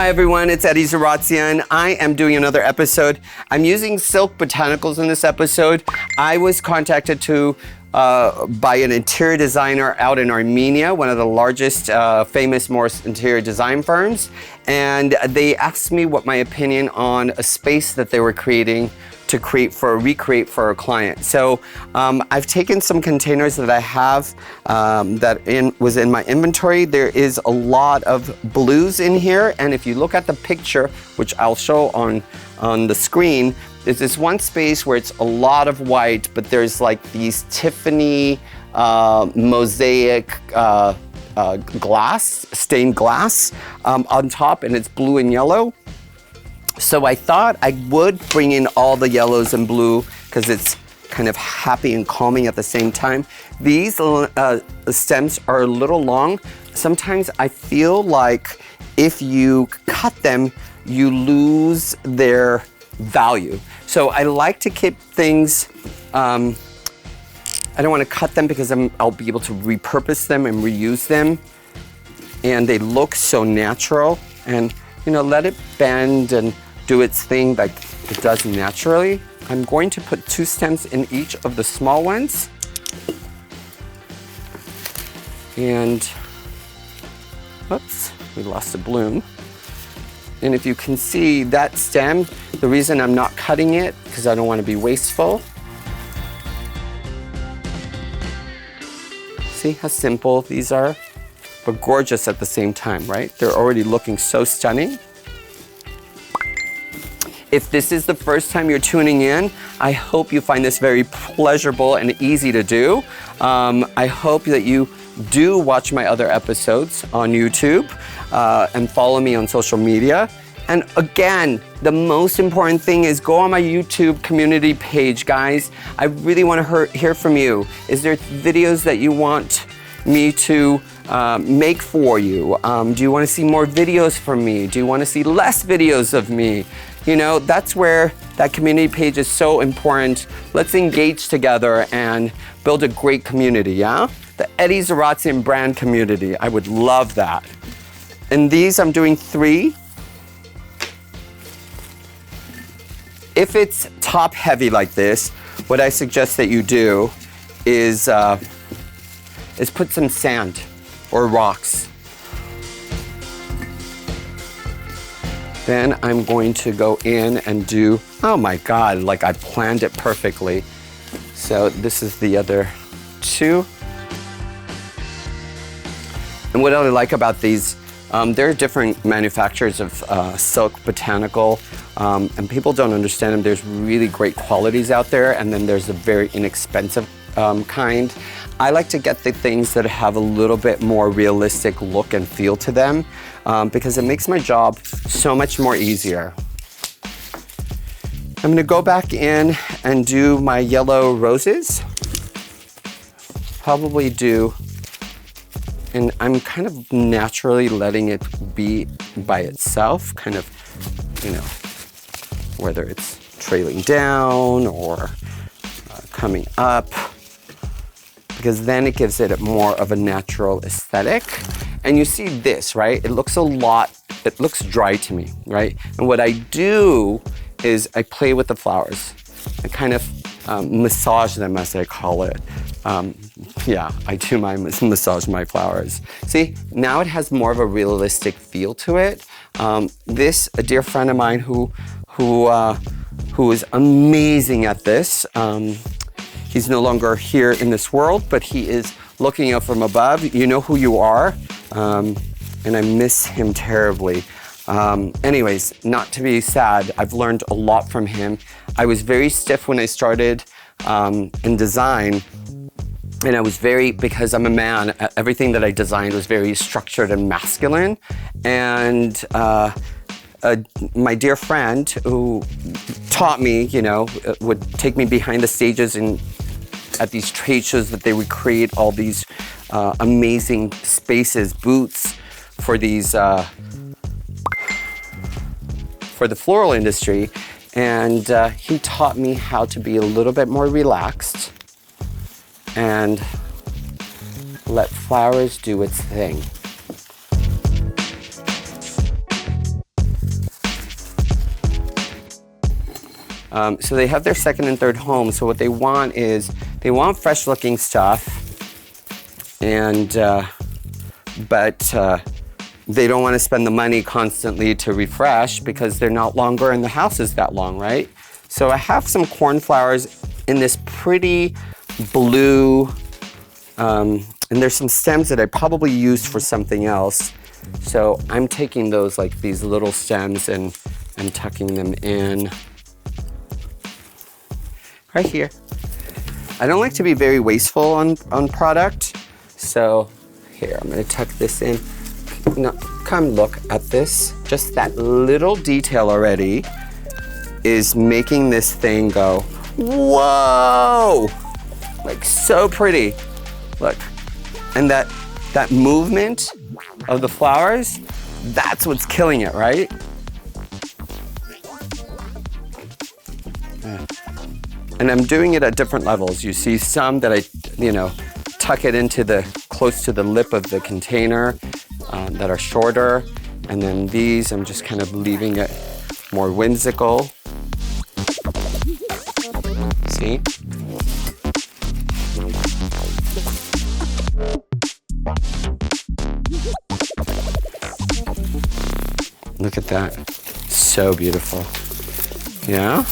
Hi everyone, it's Eddie Muradyan. I am doing another episode. I'm using silk botanicals in this episode. I was contacted by an interior designer out in Armenia, one of the largest famous Morris interior design firms, and they asked me what my opinion on a space that they were creating to recreate for a client. So I've taken some containers that I have was in my inventory. There is a lot of blues in here, and if you look at the picture, which I'll show on the screen, there's this one space where it's a lot of white, but there's like these Tiffany mosaic stained glass on top, and it's blue and yellow. So I thought I would bring in all the yellows and blue because it's kind of happy and calming at the same time. These stems are a little long. Sometimes I feel like if you cut them, you lose their value. So I like to keep things, I don't want to cut them because I'll be able to repurpose them and reuse them. And they look so natural, and let it bend and do its thing like it does naturally. I'm going to put 2 stems in each of the small ones. And, whoops, we lost a bloom. And if you can see that stem, the reason I'm not cutting it, because I don't want to be wasteful. See how simple these are? But gorgeous at the same time, right? They're already looking so stunning. If this is the first time you're tuning in, I hope you find this very pleasurable and easy to do. I hope that you do watch my other episodes on YouTube and follow me on social media. And again, the most important thing is go on my YouTube community page, guys. I really want to hear from you. Is there videos that you want me to make for you? Do you want to see more videos from me? Do you want to see less videos of me? That's where that community page is so important. Let's engage together and build a great community, yeah? The Eddie Muradyan brand community. I would love that. And these, I'm doing 3. If it's top heavy like this, what I suggest that you do is put some sand or rocks. Then I'm going to go in and do, oh my God, like I planned it perfectly. So this is the other 2. And what I like about these, there are different manufacturers of silk botanical, and people don't understand them. There's really great qualities out there, and then there's a very inexpensive kind. I like to get the things that have a little bit more realistic look and feel to them because it makes my job so much more easier. I'm gonna go back in and do my yellow roses. Probably do, and I'm kind of naturally letting it be by itself, kind of, whether it's trailing down or coming up, because then it gives it more of a natural aesthetic. And you see this, right? It looks dry to me, right? And what I do is I play with the flowers. I kind of massage them, as I call it. Yeah, I do massage my flowers. See, now it has more of a realistic feel to it. A dear friend of mine who is amazing at this. He's no longer here in this world, but he is looking up from above. You know who you are, and I miss him terribly. Anyways, not to be sad, I've learned a lot from him. I was very stiff when I started in design, and I was because I'm a man, everything that I designed was very structured and masculine. And my dear friend who taught me, would take me behind the stages and at these trade shows that they would create all these amazing spaces, booths for these, for the floral industry. And he taught me how to be a little bit more relaxed and let flowers do its thing. So they have their second and third home. So what they want is, they want fresh looking stuff, and but they don't want to spend the money constantly to refresh because they're not longer in the houses that long, right? So I have some cornflowers in this pretty blue, and there's some stems that I probably used for something else. So I'm taking those, like these little stems, and tucking them in right here. I don't like to be very wasteful on product. So here, I'm gonna tuck this in. Now, come look at this. Just that little detail already is making this thing go, whoa! Like so pretty. Look, and that movement of the flowers, that's what's killing it, right? And I'm doing it at different levels. You see some that I, tuck it into close to the lip of the container that are shorter. And then these, I'm just kind of leaving it more whimsical. See? Look at that. So beautiful. Yeah?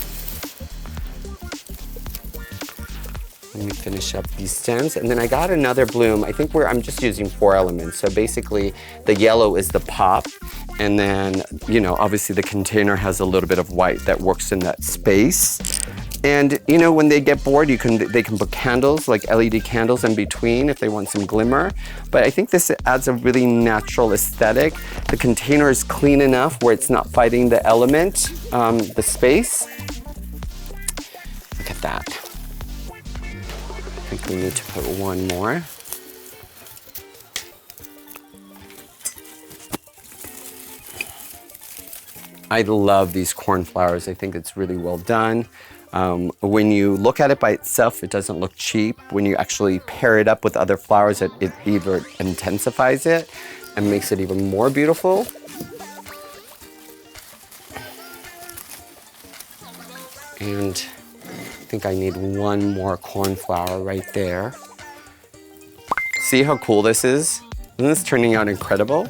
Let me finish up these stems. And then I got another bloom. I think I'm just using 4 elements. So basically the yellow is the pop. And then, obviously the container has a little bit of white that works in that space. And when they get bored, they can put candles, like LED candles in between if they want some glimmer. But I think this adds a really natural aesthetic. The container is clean enough where it's not fighting the element, the space. Look at that. I think we need to put one more. I love these cornflowers. I think it's really well done. When you look at it by itself, it doesn't look cheap. When you actually pair it up with other flowers, it even intensifies it and makes it even more beautiful. And I think I need one more cornflower right there. See how cool this is? Isn't this turning out incredible?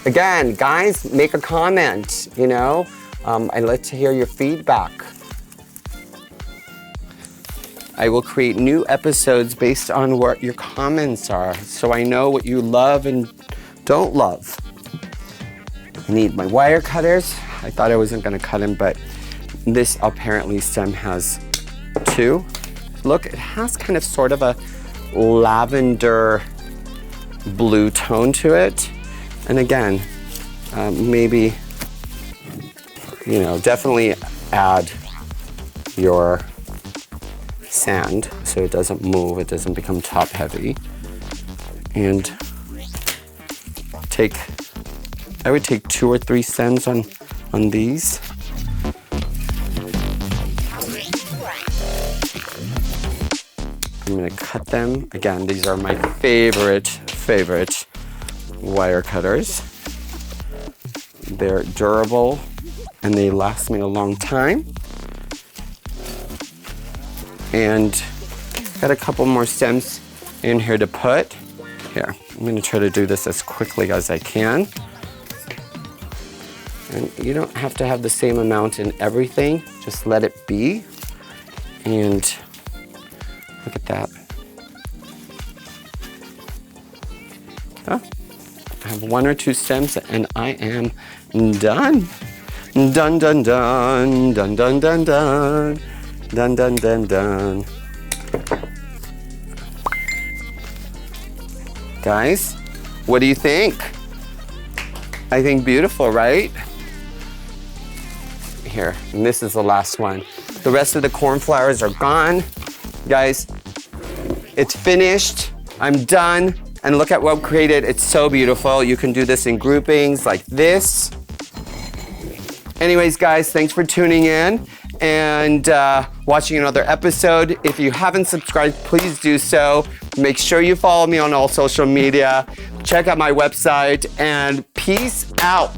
Again, guys, make a comment, I'd like to hear your feedback. I will create new episodes based on what your comments are, so I know what you love and don't love. I need my wire cutters. I thought I wasn't gonna cut them, but this apparently stem has 2. Look, it has kind of sort of a lavender blue tone to it. And again, maybe, definitely add your sand so it doesn't move, it doesn't become top heavy. And I would take 2 or 3 stems on these. I'm gonna cut them. Again, these are my favorite wire cutters. They're durable and they last me a long time. And got a couple more stems in here to put. Here, I'm gonna try to do this as quickly as I can. And you don't have to have the same amount in everything, just let it be. And look at that. Oh, I have 1 or 2 stems and I am done. Dun, dun, dun, dun, dun, dun, dun. Dun, dun, dun, dun. Guys, what do you think? I think beautiful, right? Here, and this is the last one. The rest of the cornflowers are gone. Guys, it's finished. I'm done. And look at what we created. It's so beautiful. You can do this in groupings like this. Anyways, guys, thanks for tuning in and watching another episode. If you haven't subscribed, please do so. Make sure you follow me on all social media. Check out my website and peace out.